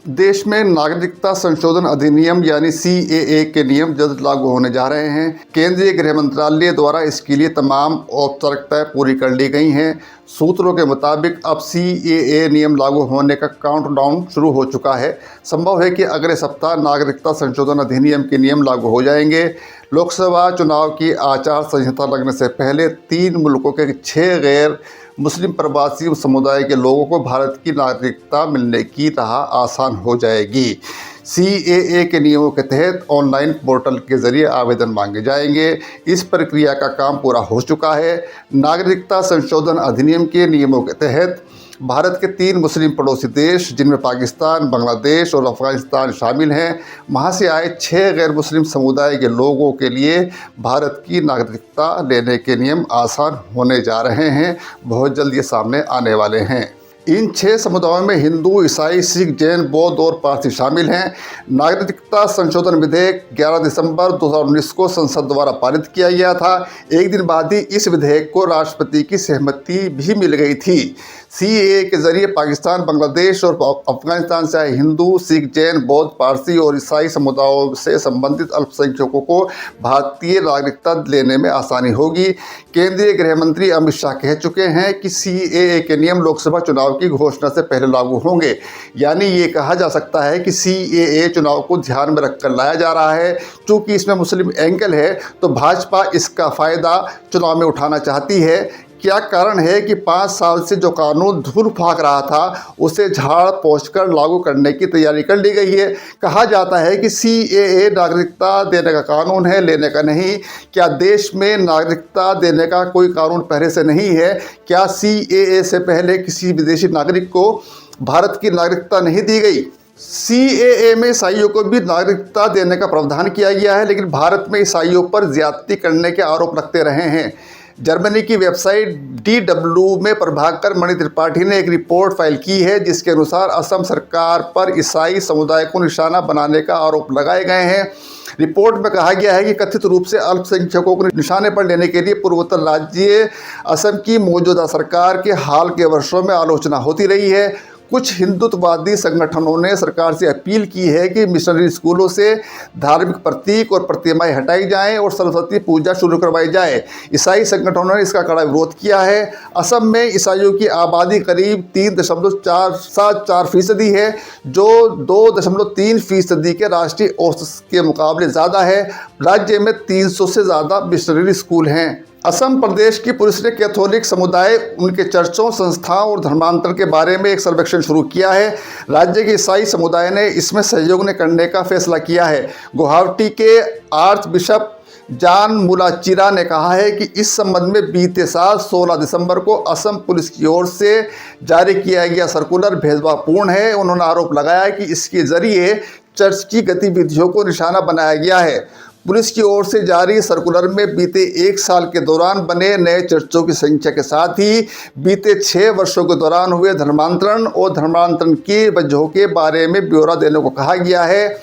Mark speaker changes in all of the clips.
Speaker 1: देश में नागरिकता संशोधन अधिनियम यानी CAA के नियम जल्द लागू होने जा रहे हैं। केंद्रीय गृह मंत्रालय द्वारा इसके लिए तमाम औपचारिकताएं पूरी कर ली गई हैं। सूत्रों के मुताबिक अब CAA नियम लागू होने का काउंटडाउन शुरू हो चुका है। संभव है कि अगले सप्ताह नागरिकता संशोधन अधिनियम के नियम लागू हो जाएंगे। लोकसभा चुनाव की आचार संहिता लगने से पहले 3 मुल्कों के 6 गैर मुस्लिम प्रवासी समुदाय के लोगों को भारत की नागरिकता मिलने की राह आसान हो जाएगी। CAA के नियमों के तहत ऑनलाइन पोर्टल के जरिए आवेदन मांगे जाएंगे। इस प्रक्रिया का काम पूरा हो चुका है। नागरिकता संशोधन अधिनियम के नियमों के तहत भारत के 3 मुस्लिम पड़ोसी देश जिनमें पाकिस्तान, बांग्लादेश और अफगानिस्तान शामिल हैं, वहां से आए 6 गैर मुस्लिम समुदाय के लोगों के लिए भारत की नागरिकता लेने के नियम आसान होने जा रहे हैं। बहुत जल्द ये सामने आने वाले हैं। इन 6 समुदायों में हिंदू, ईसाई, सिख, जैन, बौद्ध और पारसी शामिल हैं। नागरिकता संशोधन विधेयक 11 दिसंबर 2019 को संसद द्वारा पारित किया गया था। एक दिन बाद ही इस विधेयक को राष्ट्रपति की सहमति भी मिल गई थी। CAA के जरिए पाकिस्तान, बांग्लादेश और अफगानिस्तान से आए हिंदू, सिख, जैन, बौद्ध, पारसी और ईसाई समुदायों से संबंधित अल्पसंख्यकों को भारतीय नागरिकता लेने में आसानी होगी। केंद्रीय गृह मंत्री अमित शाह कह चुके हैं कि CAA के नियम लोकसभा चुनाव की घोषणा से पहले लागू होंगे। यानी ये कहा जा सकता है कि CAA चुनाव को ध्यान में रखकर लाया जा रहा है। चूँकि इसमें मुस्लिम एंगल है तो भाजपा इसका फ़ायदा चुनाव में उठाना चाहती है। क्या कारण है कि 5 साल से जो कानून धूल फाँक रहा था उसे झाड़ पोंछकर लागू करने की तैयारी कर ली गई है। कहा जाता है कि CAA नागरिकता देने का कानून है, लेने का नहीं। क्या देश में नागरिकता देने का कोई कानून पहले से नहीं है? क्या CAA से पहले किसी विदेशी नागरिक को भारत की नागरिकता नहीं दी गई? CAA में ईसाइयों को भी नागरिकता देने का प्रावधान किया गया है, लेकिन भारत में ईसाइयों पर ज्यादती करने के आरोप लगते रहे हैं। जर्मनी की वेबसाइट DW में प्रभाकर मणि त्रिपाठी ने एक रिपोर्ट फाइल की है, जिसके अनुसार असम सरकार पर ईसाई समुदाय को निशाना बनाने का आरोप लगाए गए हैं। रिपोर्ट में कहा गया है कि कथित रूप से अल्पसंख्यकों को निशाने पर लेने के लिए पूर्वोत्तर राज्य असम की मौजूदा सरकार के हाल के वर्षों में आलोचना होती रही है। कुछ हिंदुत्ववादी संगठनों ने सरकार से अपील की है कि मिशनरी स्कूलों से धार्मिक प्रतीक और प्रतिमाएं हटाई जाएं और सरस्वती पूजा शुरू करवाई जाए। ईसाई संगठनों ने इसका कड़ा विरोध किया है। असम में ईसाइयों की आबादी करीब 3.474% है, जो 2.3% के राष्ट्रीय औसत के मुकाबले ज़्यादा है। राज्य में 300 से ज़्यादा मिशनरी स्कूल हैं। असम प्रदेश की पुलिस ने कैथोलिक समुदाय, उनके चर्चों, संस्थाओं और धर्मांतरण के बारे में एक सर्वेक्षण शुरू किया है। राज्य के ईसाई समुदाय ने इसमें सहयोग करने का फैसला किया है। गुवाहाटी के आर्च बिशप जॉन मुलाचिरा ने कहा है कि इस संबंध में बीते साल 16 दिसंबर को असम पुलिस की ओर से जारी किया गया सर्कुलर भेदभावपूर्ण है। उन्होंने आरोप लगाया कि इसके जरिए चर्च की गतिविधियों को निशाना बनाया गया है। पुलिस की ओर से जारी सर्कुलर में बीते 1 साल के दौरान बने नए चर्चों की संख्या के साथ ही बीते 6 वर्षों के दौरान हुए धर्मांतरण और धर्मांतरण की वजहों के बारे में ब्यौरा देने को कहा गया है।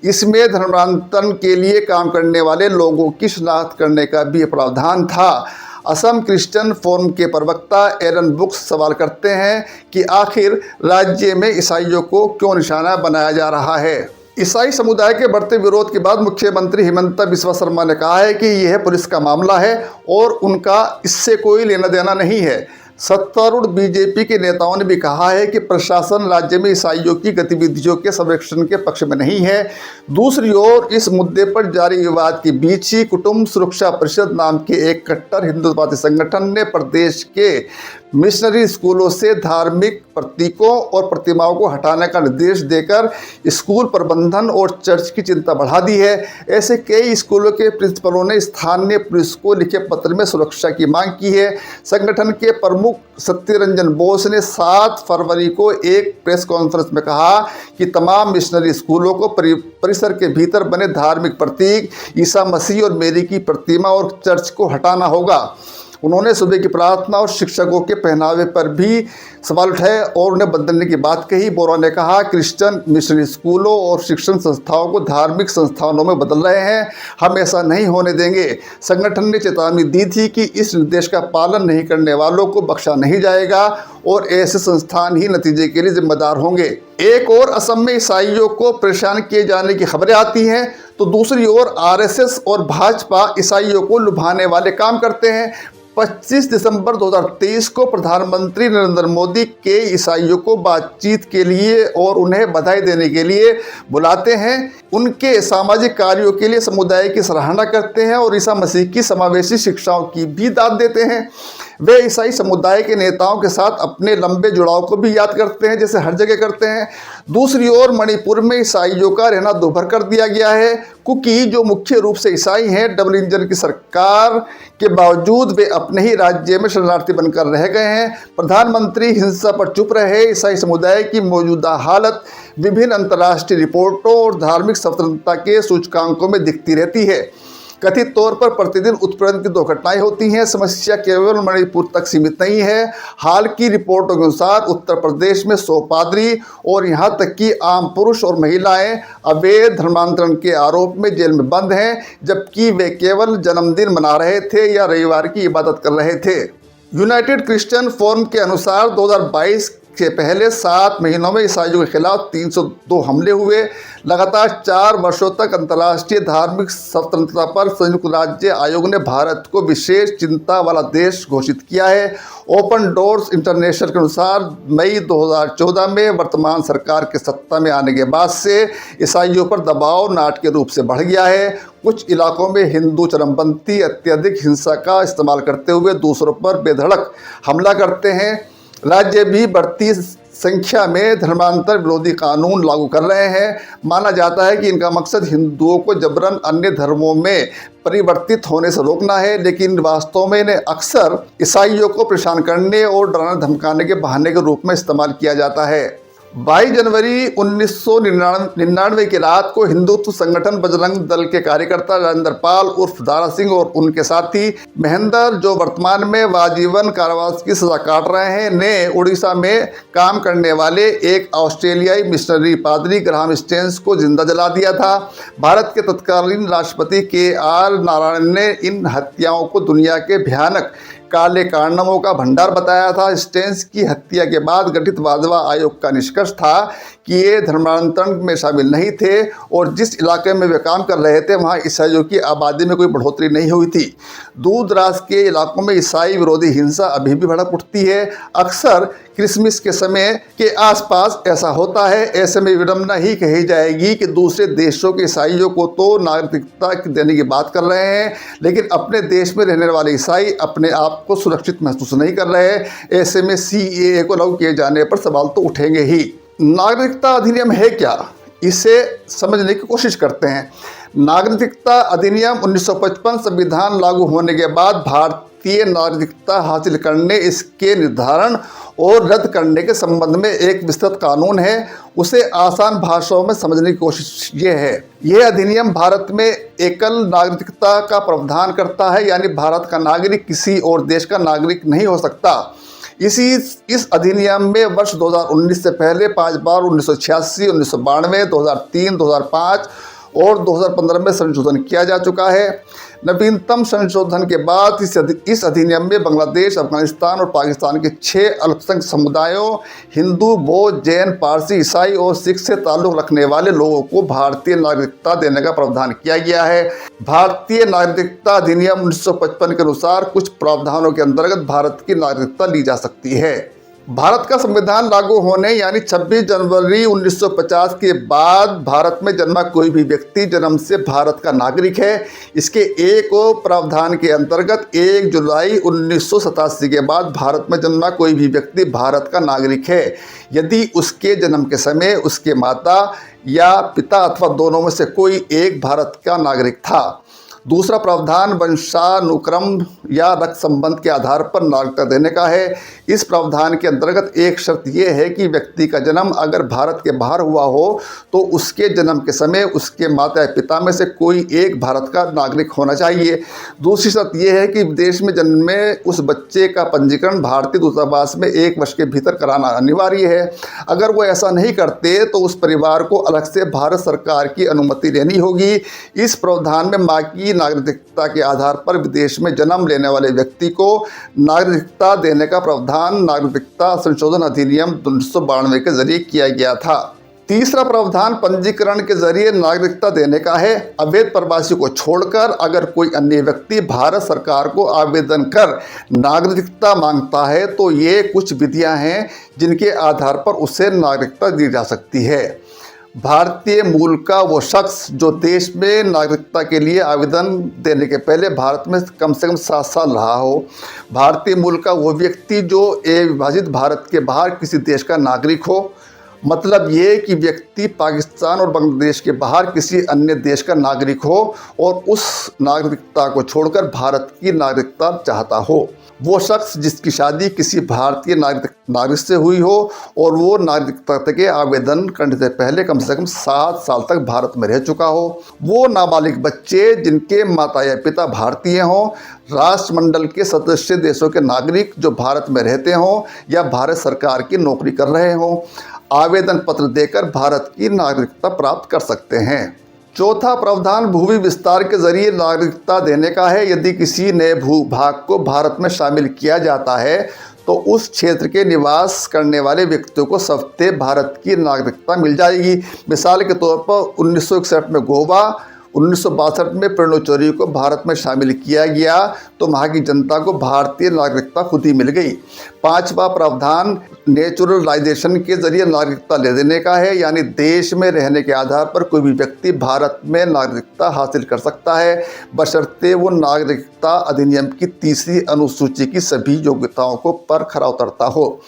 Speaker 1: इसमें धर्मांतरण के लिए काम करने वाले लोगों की शिनाख्त करने का भी प्रावधान था। असम क्रिश्चियन फोरम के प्रवक्ता एरन बुक्स सवाल करते हैं कि आखिर राज्य में ईसाइयों को क्यों निशाना बनाया जा रहा है। ईसाई समुदाय के बढ़ते विरोध के बाद मुख्यमंत्री हिमंता बिस्वा शर्मा ने कहा है कि यह पुलिस का मामला है और उनका इससे कोई लेना देना नहीं है। सत्तारूढ़ बीजेपी के नेताओं ने भी कहा है कि प्रशासन राज्य में ईसाइयों की गतिविधियों के संरक्षण के पक्ष में नहीं है। दूसरी ओर इस मुद्दे पर जारी विवाद के बीच ही कुटुंब सुरक्षा परिषद नाम के एक कट्टर हिंदुत्ववादी संगठन ने प्रदेश के मिशनरी स्कूलों से धार्मिक प्रतीकों और प्रतिमाओं को हटाने का निर्देश देकर स्कूल प्रबंधन और चर्च की चिंता बढ़ा दी है। ऐसे कई स्कूलों के प्रिंसिपलों ने स्थानीय पुलिस को लिखे पत्र में सुरक्षा की मांग की है। संगठन के प्रमुख सत्यरंजन बोस ने 7 फरवरी को एक प्रेस कॉन्फ्रेंस में कहा कि तमाम मिशनरी स्कूलों को परिसर के भीतर बने धार्मिक प्रतीक, ईसा मसीह और मेरी की प्रतिमा और चर्च को हटाना होगा। उन्होंने सुबह की प्रार्थना और शिक्षकों के पहनावे पर भी सवाल उठाए और उन्हें बदलने की बात कही। बोरा ने कहा, क्रिश्चियन मिशनरी स्कूलों और शिक्षण संस्थाओं को धार्मिक संस्थानों में बदल रहे हैं, हम ऐसा नहीं होने देंगे। संगठन ने चेतावनी दी थी कि इस निर्देश का पालन नहीं करने वालों को बख्शा नहीं जाएगा और ऐसे संस्थान ही नतीजे के लिए जिम्मेदार होंगे। एक और असम में ईसाइयों को परेशान किए जाने की खबरें आती हैं, तो दूसरी ओर आरएसएस और भाजपा ईसाइयों को लुभाने वाले काम करते हैं। 25 दिसंबर 2023 को प्रधानमंत्री नरेंद्र मोदी के ईसाइयों को बातचीत के लिए और उन्हें बधाई देने के लिए बुलाते हैं, उनके सामाजिक कार्यों के लिए समुदाय की सराहना करते हैं और ईसा मसीह की समावेशी शिक्षाओं की भी दाद देते हैं। वे ईसाई समुदाय के नेताओं के साथ अपने लंबे जुड़ाव को भी याद करते हैं, जैसे हर जगह करते हैं। दूसरी ओर मणिपुर में ईसाइयों का रहना दोभर कर दिया गया है। कुकी, जो मुख्य रूप से ईसाई हैं, डबल इंजन की सरकार के बावजूद वे अपने ही राज्य में शरणार्थी बनकर रह गए हैं। प्रधानमंत्री हिंसा पर चुप रहे। ईसाई समुदाय की मौजूदा हालत विभिन्न अंतर्राष्ट्रीय रिपोर्टों और धार्मिक स्वतंत्रता के सूचकांकों में दिखती रहती है। कथित तौर पर प्रतिदिन उत्पीड़न की 2 घटनाएं होती हैं। समस्या केवल मणिपुर तक सीमित नहीं है। हाल की रिपोर्टों के अनुसार उत्तर प्रदेश में 100 पादरी और यहां तक कि आम पुरुष और महिलाएं अवैध धर्मांतरण के आरोप में जेल में बंद हैं, जबकि वे केवल जन्मदिन मना रहे थे या रविवार की इबादत कर रहे थे। यूनाइटेड क्रिश्चियन फोरम के अनुसार 2022 के पहले 7 महीनों में ईसाइयों के खिलाफ 302 हमले हुए। लगातार 4 वर्षों तक अंतर्राष्ट्रीय धार्मिक स्वतंत्रता पर संयुक्त राज्य आयोग ने भारत को विशेष चिंता वाला देश घोषित किया है। ओपन डोर्स इंटरनेशनल के अनुसार मई 2014 में वर्तमान सरकार के सत्ता में आने के बाद से ईसाइयों पर दबाव नाटकीय रूप से बढ़ गया है। कुछ इलाकों में हिंदू चरमपंथी अत्यधिक हिंसा का इस्तेमाल करते हुए दूसरों पर बेधड़क हमला करते हैं। राज्य भी बढ़ती संख्या में धर्मांतर विरोधी कानून लागू कर रहे हैं। माना जाता है कि इनका मकसद हिंदुओं को जबरन अन्य धर्मों में परिवर्तित होने से रोकना है, लेकिन वास्तव में इन्हें अक्सर ईसाइयों को परेशान करने और डराने धमकाने के बहाने के रूप में इस्तेमाल किया जाता है। 22 जनवरी 1999 की रात को हिंदुत्व संगठन बजरंग दल के कार्यकर्ता राजेंद्र पाल उर्फ दारा सिंह और उनके साथी महेंद्र, जो वर्तमान में आजीवन कारावास की सजा काट रहे हैं, ने उड़ीसा में काम करने वाले एक ऑस्ट्रेलियाई मिशनरी पादरी ग्राहम स्टेन्स को जिंदा जला दिया था। भारत के तत्कालीन राष्ट्रपति KR नारायण ने इन हत्याओं को दुनिया के भयानक काले कारनामों का भंडार बताया था। स्टेन्स की हत्या के बाद गठित वाधवा आयोग का निष्कर्ष था कि ये धर्मांतरण में शामिल नहीं थे और जिस इलाके में वे काम कर रहे थे वहाँ ईसाइयों की आबादी में कोई बढ़ोतरी नहीं हुई थी। दूर दराज के इलाकों में ईसाई विरोधी हिंसा अभी भी भड़क उठती है। अक्सर क्रिसमस के समय के आसपास ऐसा होता है। ऐसे में विडंबना ही कही जाएगी कि दूसरे देशों के ईसाइयों को तो नागरिकता देने की बात कर रहे हैं, लेकिन अपने देश में रहने वाले ईसाई अपने आप को सुरक्षित महसूस नहीं कर रहे। ऐसे में CAA को लागू किए जाने पर सवाल तो उठेंगे ही। नागरिकता अधिनियम है क्या, इसे समझने की कोशिश करते हैं। नागरिकता अधिनियम 1955 संविधान लागू होने के बाद भारतीय नागरिकता हासिल करने, इसके निर्धारण और रद्द करने के संबंध में एक विस्तृत कानून है। उसे आसान भाषाओं में समझने की कोशिश ये है। यह अधिनियम भारत में एकल नागरिकता का प्रावधान करता है, यानी भारत का नागरिक किसी और देश का नागरिक नहीं हो सकता। इस अधिनियम में वर्ष 2019 से पहले 5 बार 1986, 1992, 2003, 2005 और 2015 में संशोधन किया जा चुका है। नवीनतम संशोधन के बाद इस अधिनियम में बांग्लादेश, अफगानिस्तान और पाकिस्तान के 6 अल्पसंख्यक समुदायों हिंदू, बौद्ध, जैन, पारसी, ईसाई और सिख से ताल्लुक़ रखने वाले लोगों को भारतीय नागरिकता देने का प्रावधान किया गया है। भारतीय नागरिकता अधिनियम 1955 के अनुसार कुछ प्रावधानों के अंतर्गत भारत की नागरिकता ली जा सकती है। भारत का संविधान लागू होने यानी 26 जनवरी 1950 के बाद भारत में जन्मा कोई भी व्यक्ति जन्म से भारत का नागरिक है। इसके एक और प्रावधान के अंतर्गत 1 जुलाई 1987 के बाद भारत में जन्मा कोई भी व्यक्ति भारत का नागरिक है, यदि उसके जन्म के समय उसके माता या पिता अथवा दोनों में से कोई एक भारत का नागरिक था। दूसरा प्रावधान वंशानुक्रम या रक्त संबंध के आधार पर नागरिकता देने का है। इस प्रावधान के अंतर्गत एक शर्त यह है कि व्यक्ति का जन्म अगर भारत के बाहर हुआ हो तो उसके जन्म के समय उसके माता पिता में से कोई एक भारत का नागरिक होना चाहिए। दूसरी शर्त यह है कि विदेश में जन्मे उस बच्चे का पंजीकरण भारतीय दूतावास में 1 वर्ष के भीतर कराना अनिवार्य है। अगर वो ऐसा नहीं करते तो उस परिवार को अलग से भारत सरकार की अनुमति लेनी होगी। इस प्रावधान में मां की नागरिकता के आधार पर विदेश में जन्म लेने वाले व्यक्ति को नागरिकता देने का प्रावधान नागरिकता संशोधन अधिनियम 1992 के जरिए किया गया था। तीसरा प्रावधान पंजीकरण के जरिए नागरिकता देने का है। अवैध प्रवासी को छोड़कर अगर कोई अन्य व्यक्ति भारत सरकार को आवेदन कर नागरिकता मांगता है तो ये कुछ विधियां हैं जिनके आधार पर उसे नागरिकता दी जा सकती है। भारतीय मूल का वो शख्स जो देश में नागरिकता के लिए आवेदन देने के पहले भारत में कम से कम 7 साल रहा हो। भारतीय मूल का वो व्यक्ति जो विभाजित भारत के बाहर किसी देश का नागरिक हो। मतलब ये कि व्यक्ति पाकिस्तान और बांग्लादेश के बाहर किसी अन्य देश का नागरिक हो और उस नागरिकता को छोड़कर भारत की नागरिकता चाहता हो। वो शख्स जिसकी शादी किसी भारतीय नागरिक से हुई हो और वो नागरिकता के आवेदन करने से पहले कम से कम 7 साल तक भारत में रह चुका हो। वो नाबालिग बच्चे जिनके माता या पिता भारतीय हों, राष्ट्रमंडल के सदस्य देशों के नागरिक जो भारत में रहते हों या भारत सरकार की नौकरी कर रहे हों, आवेदन पत्र देकर भारत की नागरिकता प्राप्त कर सकते हैं। चौथा प्रावधान भूमि विस्तार के जरिए नागरिकता देने का है। यदि किसी नए भूभाग को भारत में शामिल किया जाता है तो उस क्षेत्र के निवास करने वाले व्यक्तियों को स्वतः भारत की नागरिकता मिल जाएगी। मिसाल के तौर पर 1961 में गोवा, 1962 में पुडुचेरी को भारत में शामिल किया गया तो वहाँ की जनता को भारतीय नागरिकता खुद ही मिल गई। पांचवा प्रावधान नेचुरलाइजेशन के जरिए नागरिकता ले देने का है, यानी देश में रहने के आधार पर कोई भी व्यक्ति भारत में नागरिकता हासिल कर सकता है बशर्ते वो नागरिकता अधिनियम की 3री अनुसूची की सभी योग्यताओं को पर खरा उतरता हो।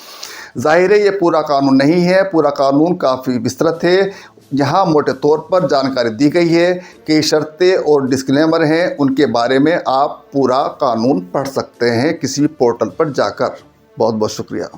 Speaker 1: जाहिर है ये पूरा कानून नहीं है, पूरा कानून काफ़ी विस्तृत है। यहाँ मोटे तौर पर जानकारी दी गई है, कई शर्तें और डिस्क्लेमर हैं, उनके बारे में आप पूरा कानून पढ़ सकते हैं किसी पोर्टल पर जाकर। बहुत बहुत शुक्रिया।